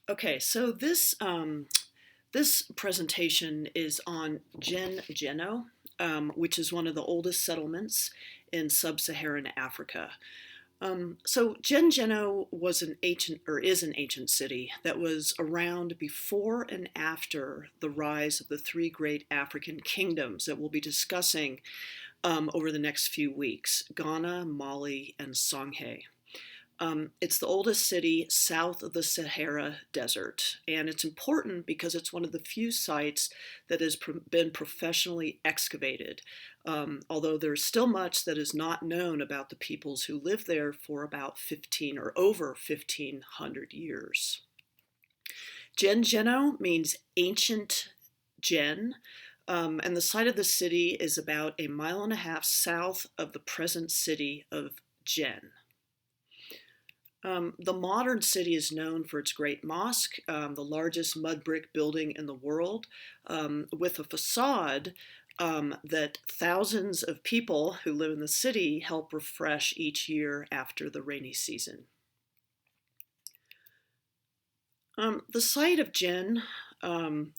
Okay, so this presentation is on Jenne-jeno, which is one of the oldest settlements in sub-Saharan Africa. So Jenne-jeno was an ancient, or is an ancient city that was around before and after the rise of the three great African kingdoms that we'll be discussing over the next few weeks: Ghana, Mali, and Songhay. It's the oldest city south of the Sahara Desert, and it's important because it's one of the few sites that has been professionally excavated, although there's still much that is not known about the peoples who lived there for about 15 or over 1,500 years. Jenne-jeno means ancient Jen, and the site of the city is about a mile and a half south of the present city of Jen. The modern city is known for its great mosque, the largest mud brick building in the world, with a facade that thousands of people who live in the city help refresh each year after the rainy season. The site of the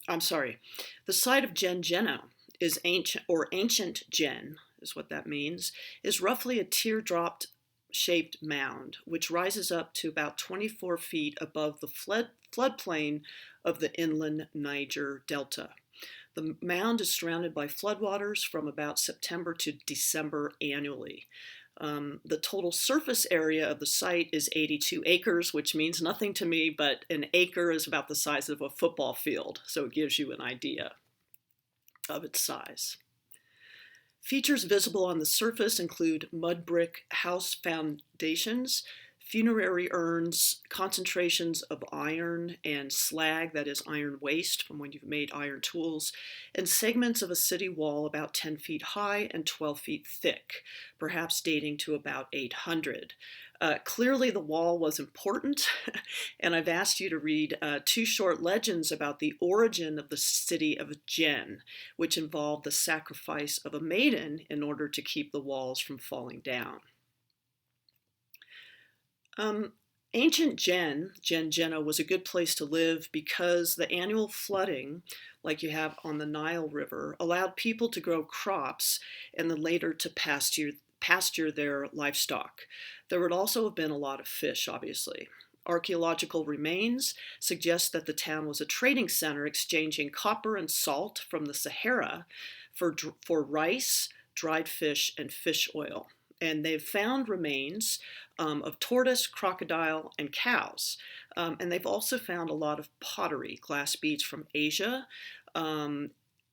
site of Jenne-jeno is ancient Jen, is what that means, is roughly a teardrop shaped mound, which rises up to about 24 feet above the floodplain of the inland Niger Delta. The mound is surrounded by floodwaters from about September to December annually. The total surface area of the site is 82 acres, which means nothing to me, but an acre is about the size of a football field, so it gives you an idea of its size. Features visible on the surface include mud brick house foundations, funerary urns, concentrations of iron and slag, that is iron waste from when you've made iron tools, and segments of a city wall about 10 feet high and 12 feet thick, perhaps dating to about 800. Clearly the wall was important, and I've asked you to read two short legends about the origin of the city of Jen, which involved the sacrifice of a maiden in order to keep the walls from falling down. Ancient Jenne-jeno, was a good place to live because the annual flooding, like you have on the Nile River, allowed people to grow crops and then later to pasture their livestock. There would also have been a lot of fish, obviously. Archaeological remains suggest that the town was a trading center exchanging copper and salt from the Sahara for rice, dried fish, and fish oil. And they've found remains of tortoise, crocodile, and cows. And they've also found a lot of pottery, glass beads from Asia,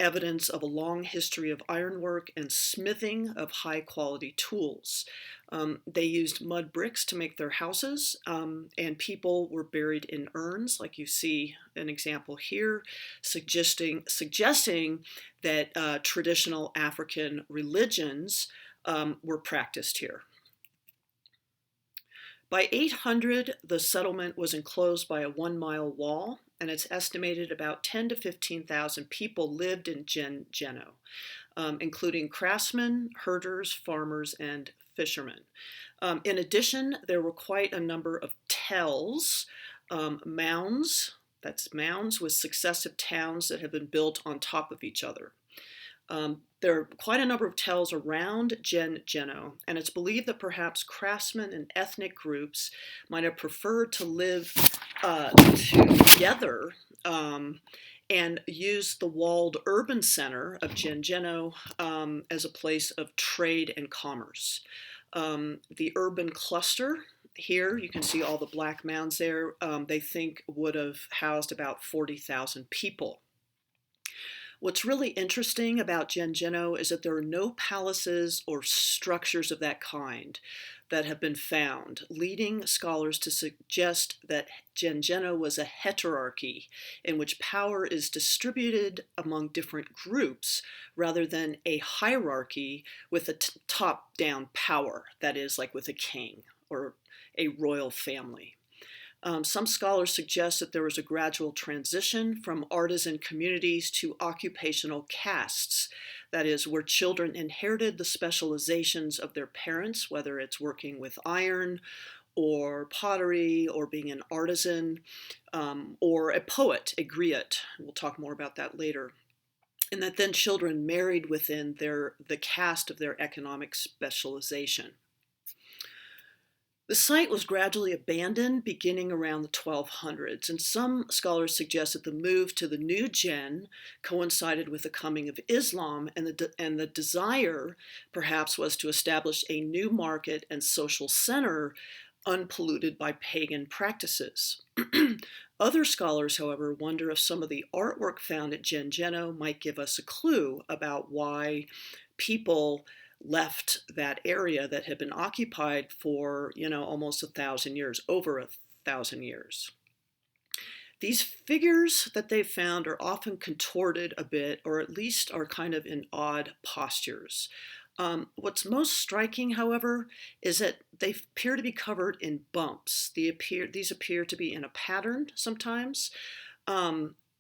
evidence of a long history of ironwork and smithing of high-quality tools. They used mud bricks to make their houses, and people were buried in urns, like you see an example here, suggesting that traditional African religions were practiced here. By 800, the settlement was enclosed by a 1-mile wall, and it's estimated about 10 to 15,000 people lived in Jenne-jeno, including craftsmen, herders, farmers, and fishermen. In addition, there were quite a number of tells, mounds, that's mounds with successive towns that have been built on top of each other. There are quite a number of tells around Jenne-jeno, and it's believed that perhaps craftsmen and ethnic groups might have preferred to live together and use the walled urban center of Jenne-jeno as a place of trade and commerce. The urban cluster here, you can see all the black mounds there, they think would have housed about 40,000 people. What's really interesting about Jenne-jeno is that there are no palaces or structures of that kind that have been found, leading scholars to suggest that Jenne-jeno was a heterarchy in which power is distributed among different groups rather than a hierarchy with a top-down power, that is, like with a king or a royal family. Some scholars suggest that there was a gradual transition from artisan communities to occupational castes, that is, where children inherited the specializations of their parents, whether it's working with iron or pottery, or being an artisan, or a poet, a griot. We'll talk more about that later. And that then children married within the caste of their economic specialization. The site was gradually abandoned beginning around the 1200s, and some scholars suggest that the move to the new Jen coincided with the coming of Islam, and the desire perhaps was to establish a new market and social center unpolluted by pagan practices. Other scholars, however, wonder if some of the artwork found at Jenne-jeno might give us a clue about why people left that area that had been occupied for, almost 1,000 years, over 1,000 years. These figures that they found are often contorted a bit, or at least are kind of in odd postures. What's most striking, however, is that they appear to be covered in bumps. These appear to be in a pattern sometimes.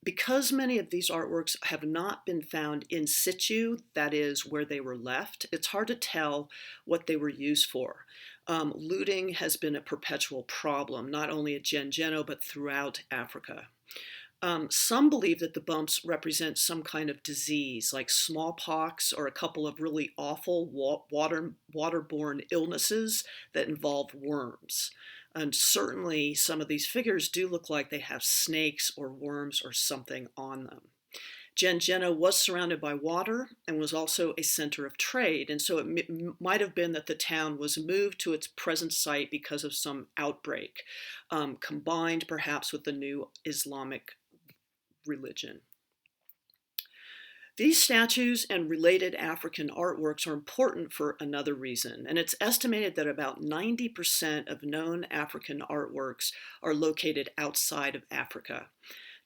Because many of these artworks have not been found in situ, that is, where they were left, it's hard to tell what they were used for. Looting has been a perpetual problem, not only at Jenne-jeno, but throughout Africa. Some believe that the bumps represent some kind of disease, like smallpox or a couple of really awful waterborne illnesses that involve worms. And certainly some of these figures do look like they have snakes or worms or something on them. Jenne-jeno was surrounded by water and was also a center of trade, and so it might have been that the town was moved to its present site because of some outbreak, combined perhaps with the new Islamic religion. These statues and related African artworks are important for another reason, and it's estimated that about 90% of known African artworks are located outside of Africa,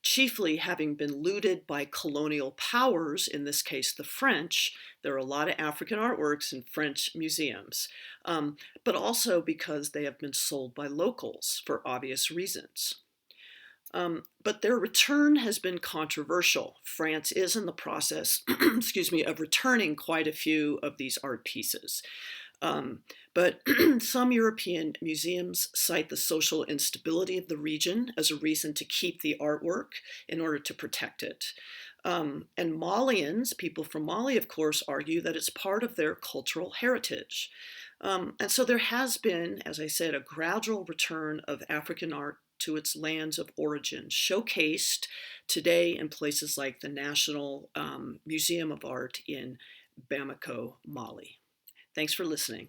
chiefly having been looted by colonial powers, in this case the French. There are a lot of African artworks in French museums, but also because they have been sold by locals for obvious reasons. But their return has been controversial. France is in the process, of returning quite a few of these art pieces. But some European museums cite the social instability of the region as a reason to keep the artwork in order to protect it. And Malians, people from Mali, of course, argue that it's part of their cultural heritage. And so there has been, as I said, a gradual return of African art to its lands of origin, showcased today in places like the National Museum of Art in Bamako, Mali. Thanks for listening.